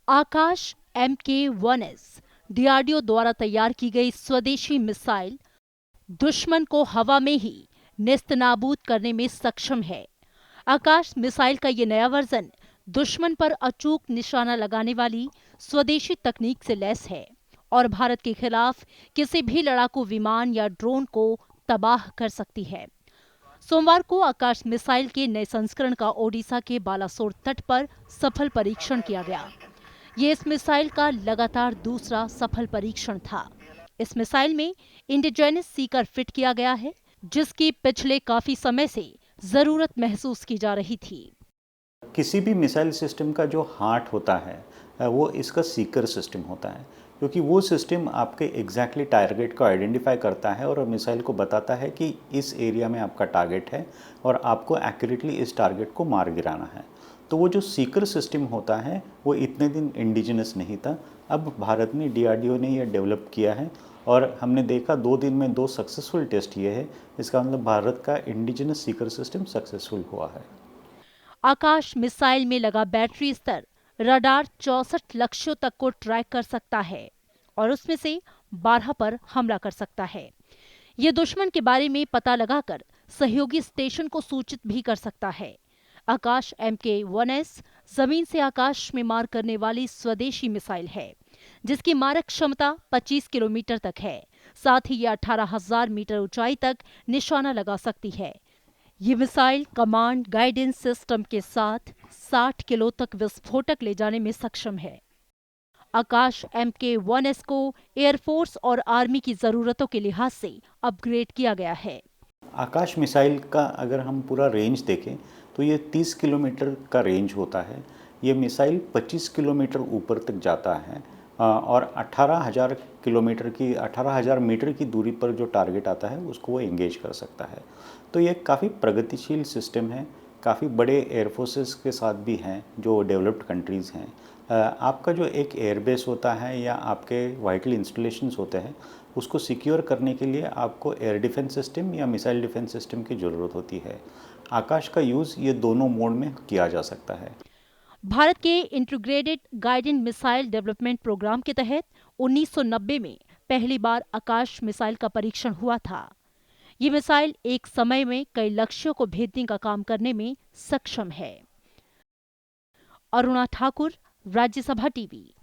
आकाश MK-1S DRDO द्वारा तैयार की गई स्वदेशी मिसाइल दुश्मन को हवा में ही नेस्तनाबूद करने में सक्षम है। आकाश मिसाइल का ये नया वर्जन दुश्मन पर अचूक निशाना लगाने वाली स्वदेशी तकनीक से लैस है और भारत के खिलाफ किसी भी लड़ाकू विमान या ड्रोन को तबाह कर सकती है। सोमवार को आकाश मिसाइल के नए संस्करण का ओडिशा के बालासोर तट पर सफल परीक्षण किया गया। ये इस मिसाइल का लगातार दूसरा सफल परीक्षण था। इस मिसाइल में इंडिजेनस सीकर फिट किया गया है, जिसकी पिछले काफी समय से जरूरत महसूस की जा रही थी। किसी भी मिसाइल सिस्टम का जो हार्ट होता है वो इसका सीकर सिस्टम होता है, क्योंकि वो सिस्टम आपके एग्जैक्टली टारगेट को आइडेंटिफाई करता है और मिसाइल को बताता है कि इस एरिया में आपका टारगेट है और आपको एक्यूरेटली इस टारगेट को मार गिराना है। तो वो जो सीकर सिस्टम होता है वो इतने दिन इंडिजिनस नहीं था। अब भारत में डीआरडीओ ने यह डेवलप किया है और हमने देखा 2 दिन में 2 सक्सेसफुल टेस्ट ये है। इसका मतलब भारत का इंडिजिनस सीकर सिस्टम सक्सेसफुल हुआ है। आकाश मिसाइल में लगा बैटरी स्तर रडार 64 लक्ष्यों तक को ट्रैक कर सकता है और उसमें से 12 पर हमला कर सकता है। ये दुश्मन के बारे में पता लगाकर सहयोगी स्टेशन को सूचित भी कर सकता है। आकाश MK-1S जमीन से आकाश में मार करने वाली स्वदेशी मिसाइल है, जिसकी मारक क्षमता 25 किलोमीटर तक है। साथ ही ये 18,000 मीटर ऊंचाई तक निशाना लगा सकती है। ये मिसाइल कमांड गाइडेंस सिस्टम के साथ 60 किलो तक विस्फोटक ले जाने में सक्षम है। आकाश MK-1S को एयरफोर्स और आर्मी की जरूरतों के लिहाज से अपग्रेड किया गया है। आकाश मिसाइल का अगर हम पूरा रेंज देखें तो ये 30 किलोमीटर का रेंज होता है। ये मिसाइल 25 किलोमीटर ऊपर तक जाता है और 18,000 मीटर की दूरी पर जो टारगेट आता है उसको वो एंगेज कर सकता है। तो ये काफ़ी प्रगतिशील सिस्टम है। काफ़ी बड़े एयरफोर्सेस के साथ भी हैं जो डेवलप्ड कंट्रीज़ हैं। आपका जो एक एयरबेस होता है या आपके वाइटल इंस्टॉलेशंस होते हैं उसको सिक्योर करने के लिए आपको एयर डिफेंस सिस्टम या मिसाइल डिफेंस सिस्टम की ज़रूरत होती है। आकाश का यूज़ ये दोनों मोड में किया जा सकता है। भारत के integrated guided missile development programme के तहत 1990 में पहली बार आकाश मिसाइल का परीक्षण हुआ था। ये मिसाइल एक समय में कई लक्ष्यों को भेदने का काम करने में सक्षम है। अरुणा ठाकुर, राज्यसभा टीवी।